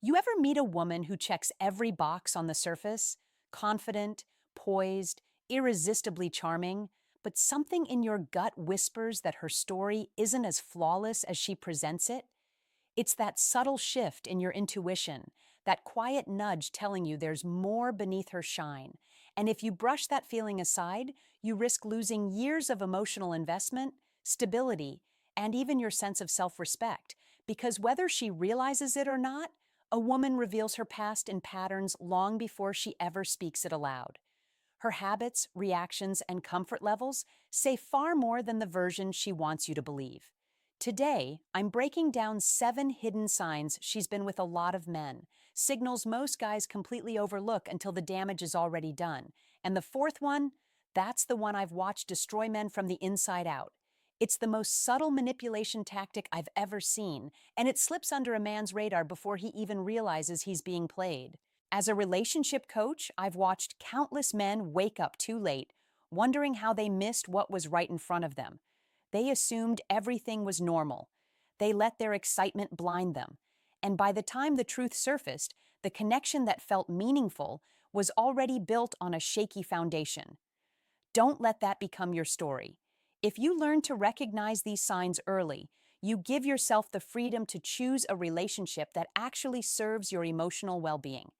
You ever meet a woman who checks every box on the surface? Confident, poised, irresistibly charming, but something in your gut whispers that her story isn't as flawless as she presents it? It's that subtle shift in your intuition, that quiet nudge telling you there's more beneath her shine. And if you brush that feeling aside, you risk losing years of emotional investment, stability, and even your sense of self-respect. Because whether she realizes it or not, a woman reveals her past in patterns long before she ever speaks it aloud. Her habits, reactions, and comfort levels say far more than the version she wants you to believe. Today, I'm breaking down 7 hidden signs she's been with a lot of men, signals most guys completely overlook until the damage is already done. And the fourth one, that's the one I've watched destroy men from the inside out. It's the most subtle manipulation tactic I've ever seen, and it slips under a man's radar before he even realizes he's being played. As a relationship coach, I've watched countless men wake up too late, wondering how they missed what was right in front of them. They assumed everything was normal. They let their excitement blind them. And by the time the truth surfaced, the connection that felt meaningful was already built on a shaky foundation. Don't let that become your story. If you learn to recognize these signs early, you give yourself the freedom to choose a relationship that actually serves your emotional well-being.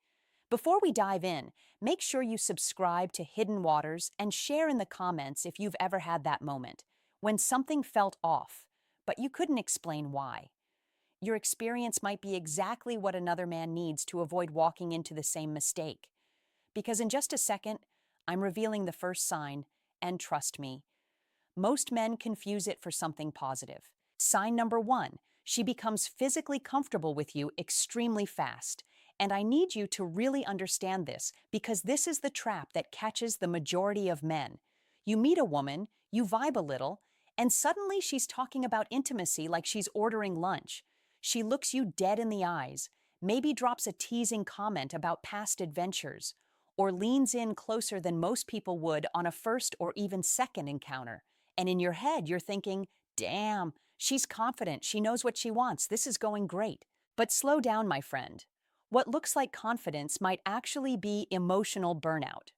Before we dive in, make sure you subscribe to Hidden Waters and share in the comments if you've ever had that moment, when something felt off, but you couldn't explain why. Your experience might be exactly what another man needs to avoid walking into the same mistake. Because in just a second, I'm revealing the first sign, and trust me, most men confuse it for something positive. Sign number 1, she becomes physically comfortable with you extremely fast. And I need you to really understand this because this is the trap that catches the majority of men. You meet a woman, you vibe a little, and suddenly she's talking about intimacy like she's ordering lunch. She looks you dead in the eyes, maybe drops a teasing comment about past adventures, or leans in closer than most people would on a first or even second encounter. And in your head, you're thinking, damn, she's confident, she knows what she wants, this is going great. But slow down, my friend. What looks like confidence might actually be emotional burnout.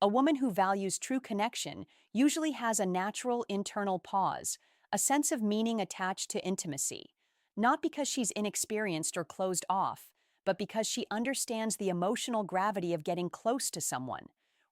A woman who values true connection usually has a natural internal pause, a sense of meaning attached to intimacy, not because she's inexperienced or closed off, but because she understands the emotional gravity of getting close to someone.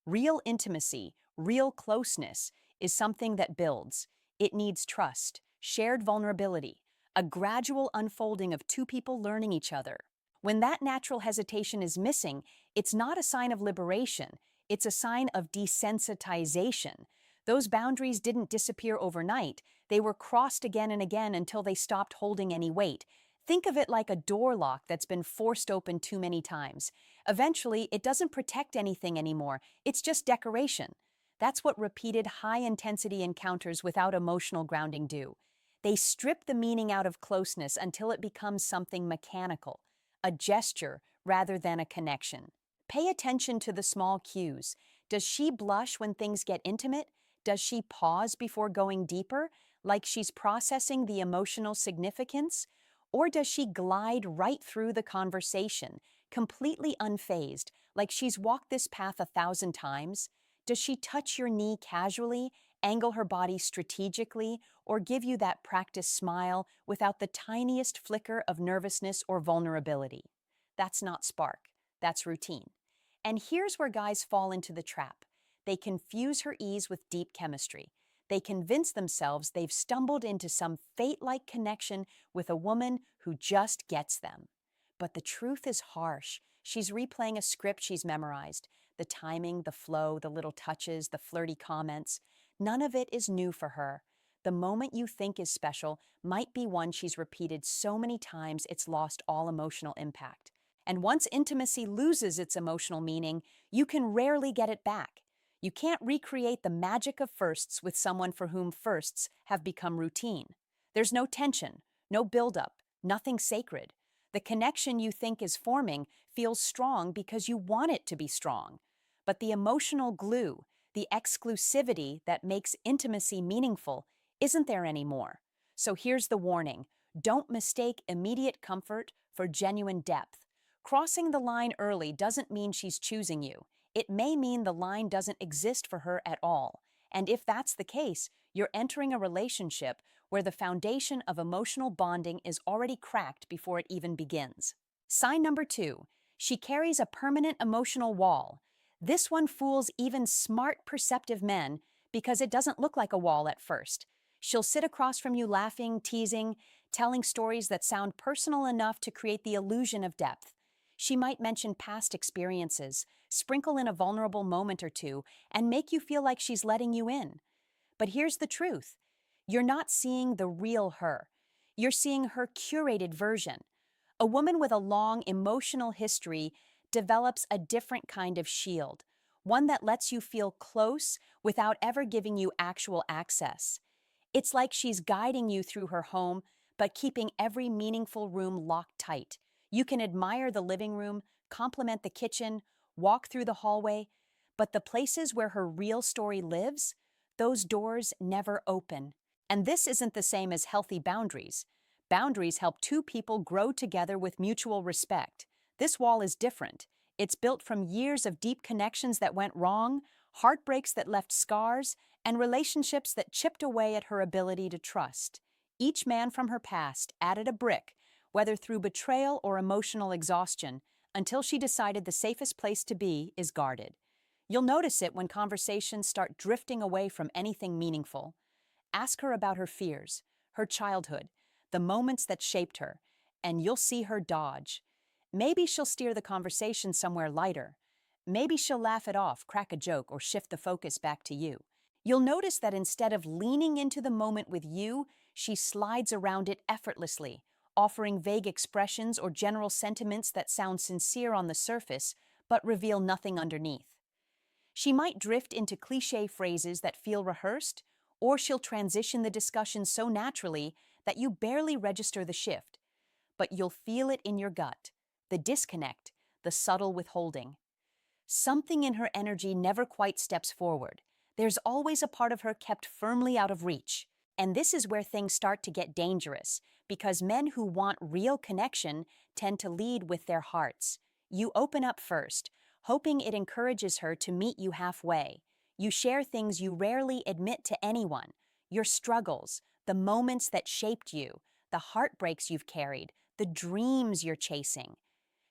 Real intimacy, real closeness, is something that builds. It needs trust, shared vulnerability, a gradual unfolding of two people learning each other. When that natural hesitation is missing, it's not a sign of liberation, it's a sign of desensitization. Those boundaries didn't disappear overnight, they were crossed again and again until they stopped holding any weight. Think of it like a door lock that's been forced open too many times. Eventually, it doesn't protect anything anymore, it's just decoration. That's what repeated high-intensity encounters without emotional grounding do. They strip the meaning out of closeness until it becomes something mechanical, a gesture rather than a connection. Pay attention to the small cues. Does she blush when things get intimate? Does she pause before going deeper, like she's processing the emotional significance? Or does she glide right through the conversation, completely unfazed, like she's walked this path 1,000 times? Does she touch your knee casually, angle her body strategically, or give you that practice smile without the tiniest flicker of nervousness or vulnerability? That's not spark, that's routine. And here's where guys fall into the trap. They confuse her ease with deep chemistry. They convince themselves they've stumbled into some fate-like connection with a woman who just gets them. But the truth is harsh. She's replaying a script she's memorized. The timing, the flow, the little touches, the flirty comments. None of it is new for her. The moment you think is special might be one she's repeated so many times it's lost all emotional impact. And once intimacy loses its emotional meaning, you can rarely get it back. You can't recreate the magic of firsts with someone for whom firsts have become routine. There's no tension, no buildup, nothing sacred. The connection you think is forming feels strong because you want it to be strong. But the emotional glue, the exclusivity that makes intimacy meaningful, isn't there anymore. So here's the warning. Don't mistake immediate comfort for genuine depth. Crossing the line early doesn't mean she's choosing you. It may mean the line doesn't exist for her at all. And if that's the case, you're entering a relationship where the foundation of emotional bonding is already cracked before it even begins. Sign number 2, she carries a permanent emotional wall. This one fools even smart, perceptive men because it doesn't look like a wall at first. She'll sit across from you laughing, teasing, telling stories that sound personal enough to create the illusion of depth. She might mention past experiences, sprinkle in a vulnerable moment or two, and make you feel like she's letting you in. But here's the truth. You're not seeing the real her. You're seeing her curated version. A woman with a long emotional history develops a different kind of shield, one that lets you feel close without ever giving you actual access. It's like she's guiding you through her home, but keeping every meaningful room locked tight. You can admire the living room, compliment the kitchen, walk through the hallway, but the places where her real story lives, those doors never open. And this isn't the same as healthy boundaries. Boundaries help two people grow together with mutual respect. This wall is different. It's built from years of deep connections that went wrong, heartbreaks that left scars, and relationships that chipped away at her ability to trust. Each man from her past added a brick, whether through betrayal or emotional exhaustion, until she decided the safest place to be is guarded. You'll notice it when conversations start drifting away from anything meaningful. Ask her about her fears, her childhood, the moments that shaped her, and you'll see her dodge. Maybe she'll steer the conversation somewhere lighter. Maybe she'll laugh it off, crack a joke, or shift the focus back to you. You'll notice that instead of leaning into the moment with you, she slides around it effortlessly, offering vague expressions or general sentiments that sound sincere on the surface but reveal nothing underneath. She might drift into cliché phrases that feel rehearsed, or she'll transition the discussion so naturally that you barely register the shift, but you'll feel it in your gut, the disconnect, the subtle withholding. Something in her energy never quite steps forward. There's always a part of her kept firmly out of reach. And this is where things start to get dangerous, because men who want real connection tend to lead with their hearts. You open up first, hoping it encourages her to meet you halfway. You share things you rarely admit to anyone, your struggles, the moments that shaped you, the heartbreaks you've carried, the dreams you're chasing.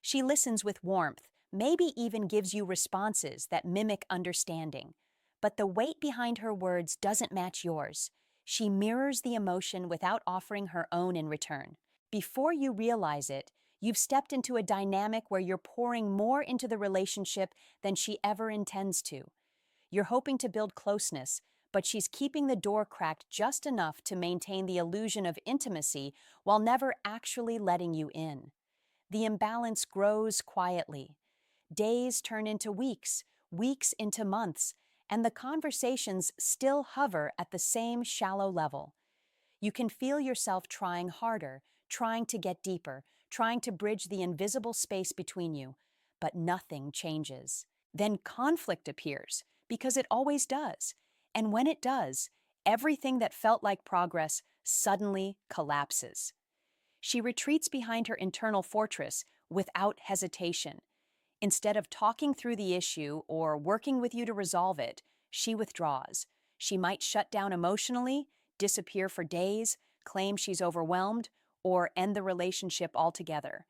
She listens with warmth, maybe even gives you responses that mimic understanding. But the weight behind her words doesn't match yours. She mirrors the emotion without offering her own in return. Before you realize it, you've stepped into a dynamic where you're pouring more into the relationship than she ever intends to. You're hoping to build closeness, but she's keeping the door cracked just enough to maintain the illusion of intimacy while never actually letting you in. The imbalance grows quietly. Days turn into weeks, weeks into months, and the conversations still hover at the same shallow level. You can feel yourself trying harder, trying to get deeper, trying to bridge the invisible space between you, but nothing changes. Then conflict appears, because it always does. And when it does, everything that felt like progress suddenly collapses. She retreats behind her internal fortress without hesitation. Instead of talking through the issue or working with you to resolve it, she withdraws. She might shut down emotionally, disappear for days, claim she's overwhelmed, or end the relationship altogether.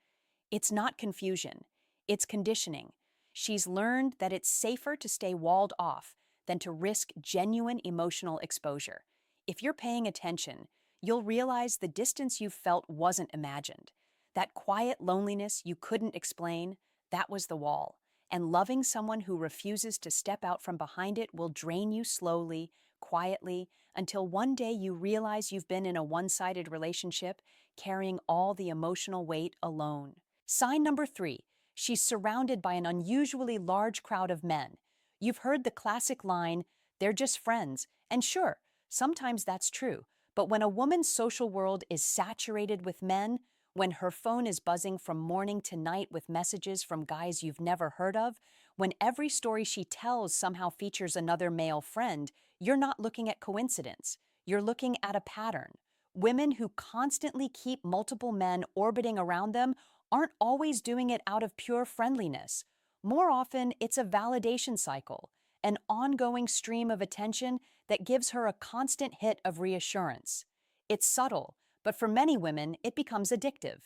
It's not confusion. It's conditioning. She's learned that it's safer to stay walled off than to risk genuine emotional exposure. If you're paying attention, you'll realize the distance you felt wasn't imagined. That quiet loneliness you couldn't explain, that was the wall. And loving someone who refuses to step out from behind it will drain you slowly, quietly, until one day you realize you've been in a one-sided relationship, carrying all the emotional weight alone. Sign number 3, she's surrounded by an unusually large crowd of men. You've heard the classic line, "They're just friends," and sure, sometimes that's true. But when a woman's social world is saturated with men, when her phone is buzzing from morning to night with messages from guys you've never heard of, when every story she tells somehow features another male friend, you're not looking at coincidence. You're looking at a pattern. Women who constantly keep multiple men orbiting around them aren't always doing it out of pure friendliness. More often, it's a validation cycle, an ongoing stream of attention that gives her a constant hit of reassurance. It's subtle, but for many women, it becomes addictive.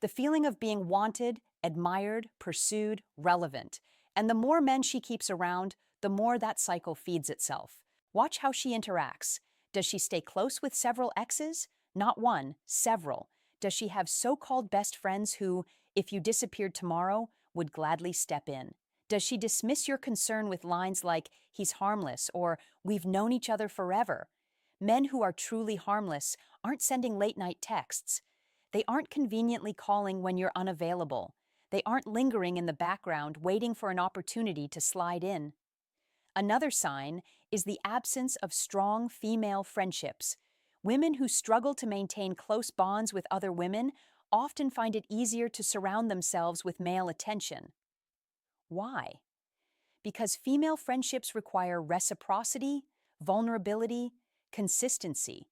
The feeling of being wanted, admired, pursued, relevant. And the more men she keeps around, the more that cycle feeds itself. Watch how she interacts. Does she stay close with several exes? Not one, several. Does she have so-called best friends who, if you disappeared tomorrow, would gladly step in? Does she dismiss your concern with lines like, he's harmless, or we've known each other forever? Men who are truly harmless aren't sending late-night texts. They aren't conveniently calling when you're unavailable. They aren't lingering in the background waiting for an opportunity to slide in. Another sign is the absence of strong female friendships. Women who struggle to maintain close bonds with other women often find it easier to surround themselves with male attention. Why? Because female friendships require reciprocity, vulnerability, consistency,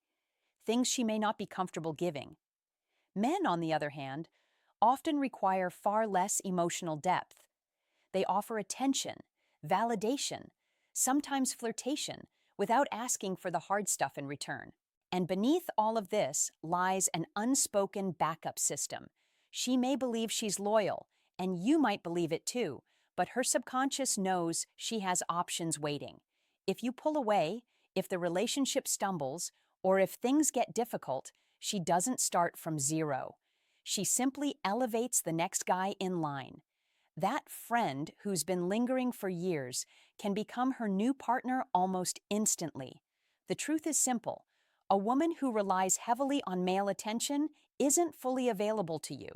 things she may not be comfortable giving. Men, on the other hand, often require far less emotional depth. They offer attention, validation, sometimes flirtation, without asking for the hard stuff in return. And beneath all of this lies an unspoken backup system. She may believe she's loyal, and you might believe it too, but her subconscious knows she has options waiting. If you pull away, if the relationship stumbles, or if things get difficult, she doesn't start from zero. She simply elevates the next guy in line. That friend who's been lingering for years can become her new partner almost instantly. The truth is simple. A woman who relies heavily on male attention isn't fully available to you.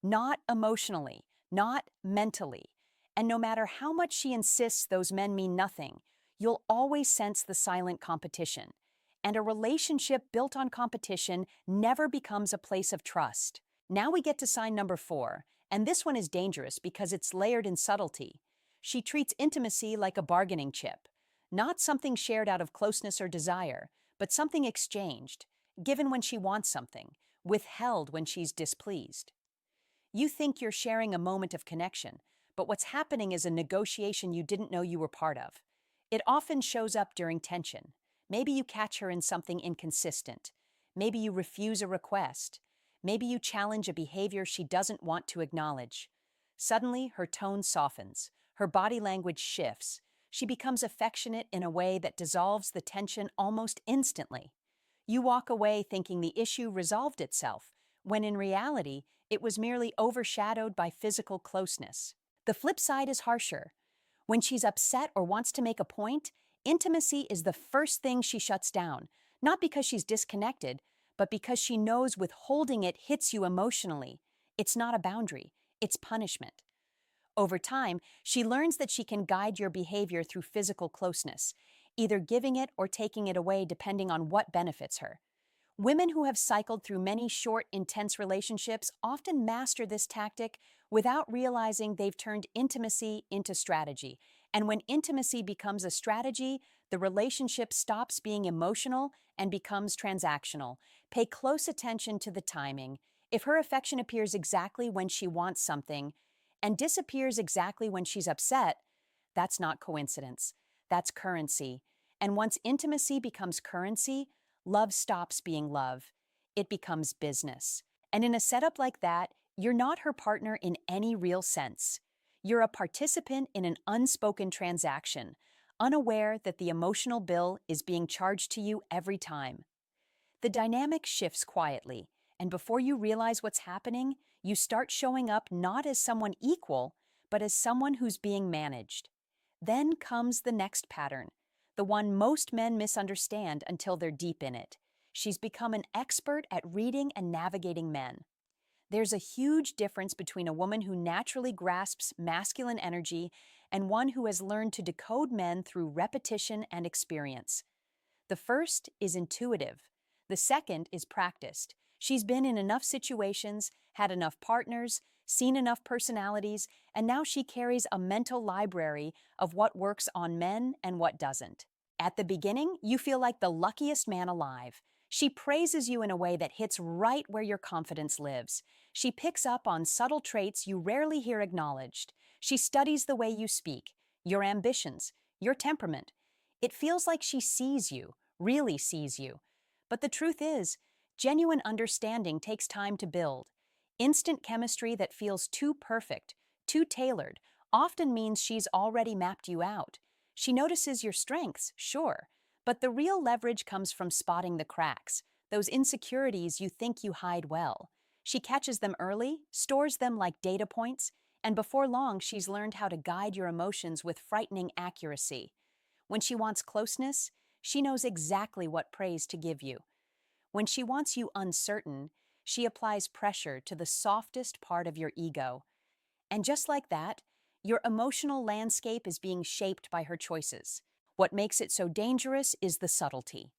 Not emotionally, not mentally. And no matter how much she insists those men mean nothing, you'll always sense the silent competition. And a relationship built on competition never becomes a place of trust. Now we get to sign number 4, and this one is dangerous because it's layered in subtlety. She treats intimacy like a bargaining chip, not something shared out of closeness or desire, but something exchanged, given when she wants something, withheld when she's displeased. You think you're sharing a moment of connection, but what's happening is a negotiation you didn't know you were part of. It often shows up during tension. Maybe you catch her in something inconsistent. Maybe you refuse a request. Maybe you challenge a behavior she doesn't want to acknowledge. Suddenly, her tone softens. Her body language shifts. She becomes affectionate in a way that dissolves the tension almost instantly. You walk away thinking the issue resolved itself, when in reality, it was merely overshadowed by physical closeness. The flip side is harsher. When she's upset or wants to make a point, intimacy is the first thing she shuts down, not because she's disconnected, but because she knows withholding it hits you emotionally. It's not a boundary, it's punishment. Over time, she learns that she can guide your behavior through physical closeness, either giving it or taking it away depending on what benefits her. Women who have cycled through many short, intense relationships often master this tactic without realizing they've turned intimacy into strategy. And when intimacy becomes a strategy, the relationship stops being emotional and becomes transactional. Pay close attention to the timing. If her affection appears exactly when she wants something and disappears exactly when she's upset, that's not coincidence. That's currency. And once intimacy becomes currency, love stops being love. It becomes business. And in a setup like that, you're not her partner in any real sense. You're a participant in an unspoken transaction, unaware that the emotional bill is being charged to you every time. The dynamic shifts quietly, and before you realize what's happening, you start showing up not as someone equal, but as someone who's being managed. Then comes the next pattern, the one most men misunderstand until they're deep in it. She's become an expert at reading and navigating men. There's a huge difference between a woman who naturally grasps masculine energy and one who has learned to decode men through repetition and experience. The first is intuitive. The second is practiced. She's been in enough situations, had enough partners, seen enough personalities, and now she carries a mental library of what works on men and what doesn't. At the beginning, you feel like the luckiest man alive. She praises you in a way that hits right where your confidence lives. She picks up on subtle traits you rarely hear acknowledged. She studies the way you speak, your ambitions, your temperament. It feels like she sees you, really sees you. But the truth is, genuine understanding takes time to build. Instant chemistry that feels too perfect, too tailored, often means she's already mapped you out. She notices your strengths, sure, but the real leverage comes from spotting the cracks, those insecurities you think you hide well. She catches them early, stores them like data points, and before long she's learned how to guide your emotions with frightening accuracy. When she wants closeness, she knows exactly what praise to give you. When she wants you uncertain, she applies pressure to the softest part of your ego. And just like that, your emotional landscape is being shaped by her choices. What makes it so dangerous is the subtlety.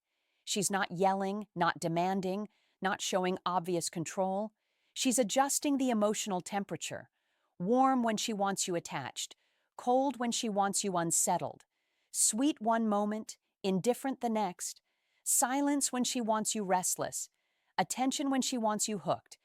She's not yelling, not demanding, not showing obvious control. She's adjusting the emotional temperature. Warm when she wants you attached, cold when she wants you unsettled, sweet one moment, indifferent the next, silence when she wants you restless, attention when she wants you hooked.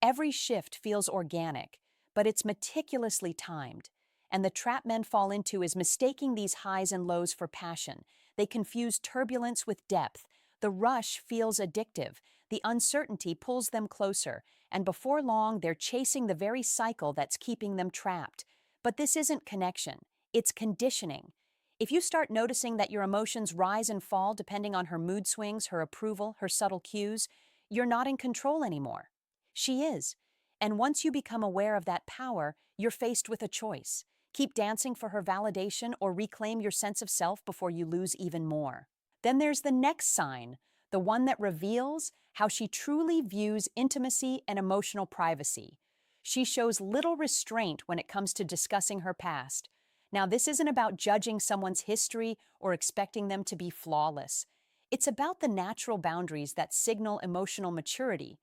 Every shift feels organic, but it's meticulously timed. And the trap men fall into is mistaking these highs and lows for passion. They confuse turbulence with depth. The rush feels addictive. The uncertainty pulls them closer. And before long, they're chasing the very cycle that's keeping them trapped. But this isn't connection. It's conditioning. If you start noticing that your emotions rise and fall depending on her mood swings, her approval, her subtle cues, you're not in control anymore. She is. And once you become aware of that power, you're faced with a choice. Keep dancing for her validation or reclaim your sense of self before you lose even more. Then there's the next sign, the one that reveals how she truly views intimacy and emotional privacy. She shows little restraint when it comes to discussing her past. Now, this isn't about judging someone's history or expecting them to be flawless. It's about the natural boundaries that signal emotional maturity.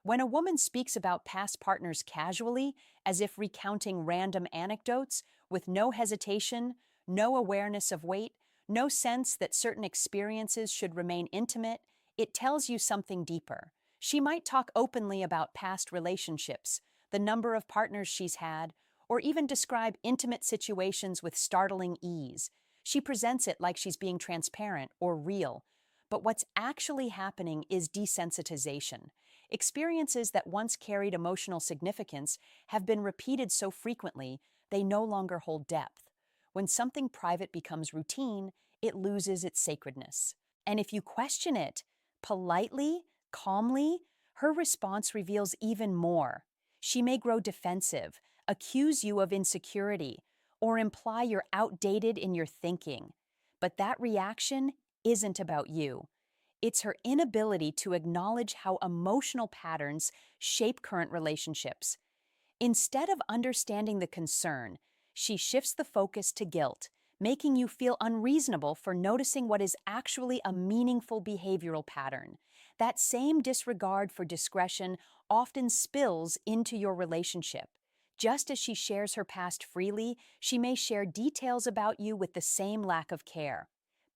When a woman speaks about past partners casually, as if recounting random anecdotes, with no hesitation, no awareness of weight, no sense that certain experiences should remain intimate, it tells you something deeper. She might talk openly about past relationships, the number of partners she's had, or even describe intimate situations with startling ease. She presents it like she's being transparent or real. But what's actually happening is desensitization. Experiences that once carried emotional significance have been repeated so frequently they no longer hold depth. When something private becomes routine, it loses its sacredness. And if you question it, politely, calmly, her response reveals even more. She may grow defensive, accuse you of insecurity, or imply you're outdated in your thinking. But that reaction isn't about you. It's her inability to acknowledge how emotional patterns shape current relationships. Instead of understanding the concern, she shifts the focus to guilt, making you feel unreasonable for noticing what is actually a meaningful behavioral pattern. That same disregard for discretion often spills into your relationship. Just as she shares her past freely, she may share details about you with the same lack of care.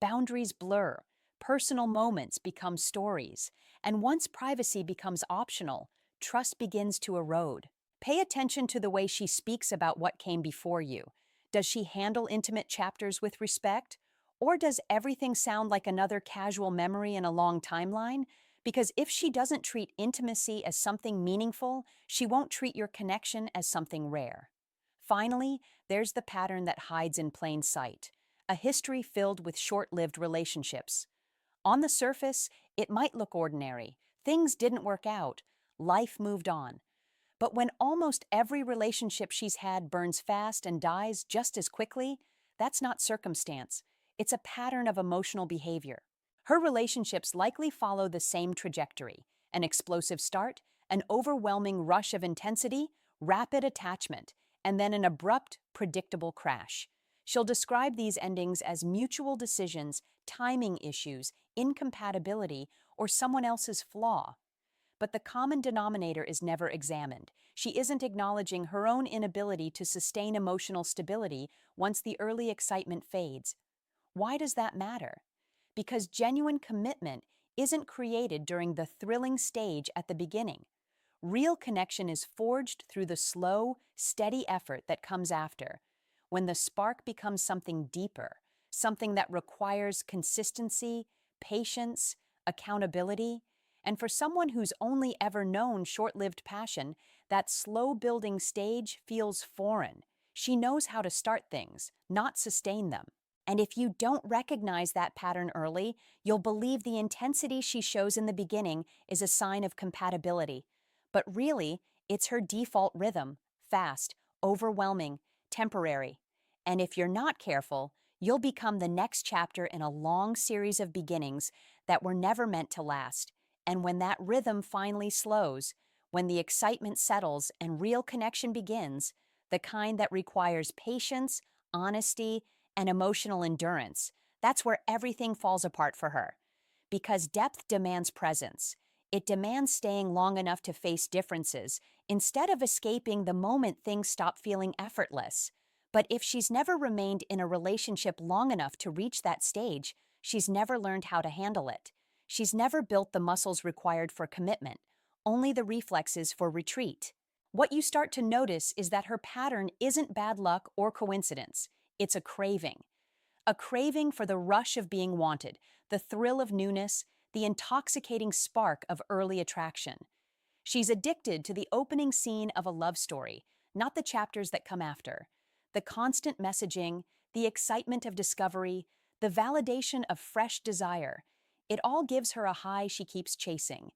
Boundaries blur, personal moments become stories, and once privacy becomes optional, trust begins to erode. Pay attention to the way she speaks about what came before you. Does she handle intimate chapters with respect? Or does everything sound like another casual memory in a long timeline? Because if she doesn't treat intimacy as something meaningful, she won't treat your connection as something rare. Finally, there's the pattern that hides in plain sight, a history filled with short-lived relationships. On the surface, it might look ordinary. Things didn't work out. Life moved on. But when almost every relationship she's had burns fast and dies just as quickly, that's not circumstance. It's a pattern of emotional behavior. Her relationships likely follow the same trajectory: an explosive start, an overwhelming rush of intensity, rapid attachment, and then an abrupt, predictable crash. She'll describe these endings as mutual decisions, timing issues, incompatibility, or someone else's flaw. But the common denominator is never examined. She isn't acknowledging her own inability to sustain emotional stability once the early excitement fades. Why does that matter? Because genuine commitment isn't created during the thrilling stage at the beginning. Real connection is forged through the slow, steady effort that comes after, when the spark becomes something deeper, something that requires consistency, patience, accountability. And for someone who's only ever known short-lived passion, that slow-building stage feels foreign. She knows how to start things, not sustain them. And if you don't recognize that pattern early, you'll believe the intensity she shows in the beginning is a sign of compatibility. But really, it's her default rhythm: fast, overwhelming, temporary. And if you're not careful, you'll become the next chapter in a long series of beginnings that were never meant to last. And when that rhythm finally slows, when the excitement settles and real connection begins, the kind that requires patience, honesty, and emotional endurance, that's where everything falls apart for her. Because depth demands presence. It demands staying long enough to face differences instead of escaping the moment things stop feeling effortless. But if she's never remained in a relationship long enough to reach that stage, she's never learned how to handle it. She's never built the muscles required for commitment, only the reflexes for retreat. What you start to notice is that her pattern isn't bad luck or coincidence. It's a craving for the rush of being wanted, the thrill of newness, the intoxicating spark of early attraction. She's addicted to the opening scene of a love story, not the chapters that come after. The constant messaging, the excitement of discovery, the validation of fresh desire. It all gives her a high she keeps chasing.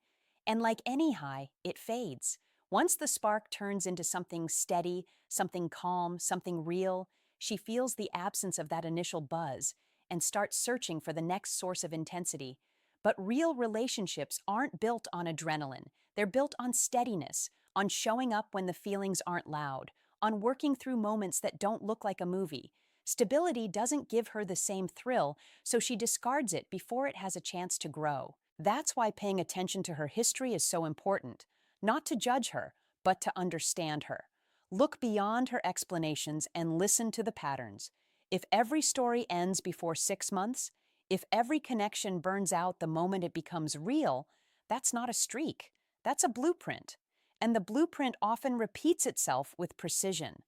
And like any high, it fades. Once the spark turns into something steady, something calm, something real, she feels the absence of that initial buzz and starts searching for the next source of intensity. But real relationships aren't built on adrenaline. They're built on steadiness, on showing up when the feelings aren't loud, on working through moments that don't look like a movie. Stability doesn't give her the same thrill, so she discards it before it has a chance to grow. That's why paying attention to her history is so important. Not to judge her, but to understand her. Look beyond her explanations and listen to the patterns. If every story ends before 6 months, if every connection burns out the moment it becomes real, that's not a streak. That's a blueprint. And the blueprint often repeats itself with precision.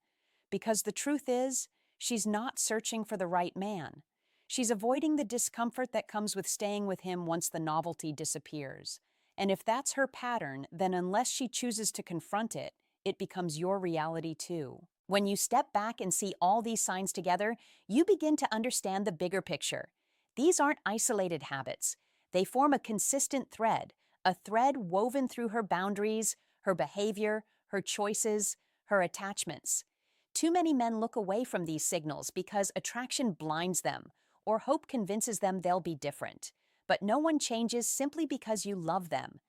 Because the truth is, she's not searching for the right man. She's avoiding the discomfort that comes with staying with him once the novelty disappears. And if that's her pattern, then unless she chooses to confront it, it becomes your reality too. When you step back and see all these signs together, you begin to understand the bigger picture. These aren't isolated habits. They form a consistent thread, a thread woven through her boundaries, her behavior, her choices, her attachments. Too many men look away from these signals because attraction blinds them, or hope convinces them they'll be different. But no one changes simply because you love them.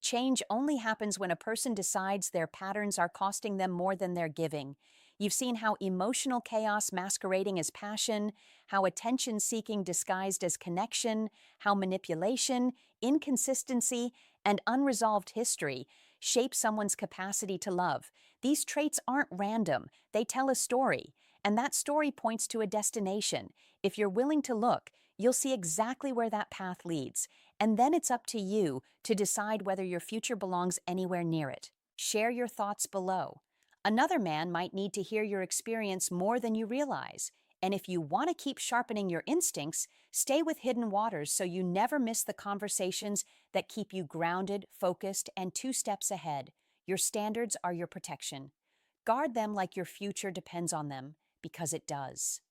Change only happens when a person decides their patterns are costing them more than they're giving. You've seen how emotional chaos masquerading as passion, how attention-seeking disguised as connection, how manipulation, inconsistency, and unresolved history shape someone's capacity to love. These traits aren't random, they tell a story, and that story points to a destination. If you're willing to look, you'll see exactly where that path leads, and then it's up to you to decide whether your future belongs anywhere near it. Share your thoughts below. Another man might need to hear your experience more than you realize. And if you want to keep sharpening your instincts, stay with Hidden Waters so you never miss the conversations that keep you grounded, focused, and 2 steps ahead. Your standards are your protection. Guard them like your future depends on them, because it does.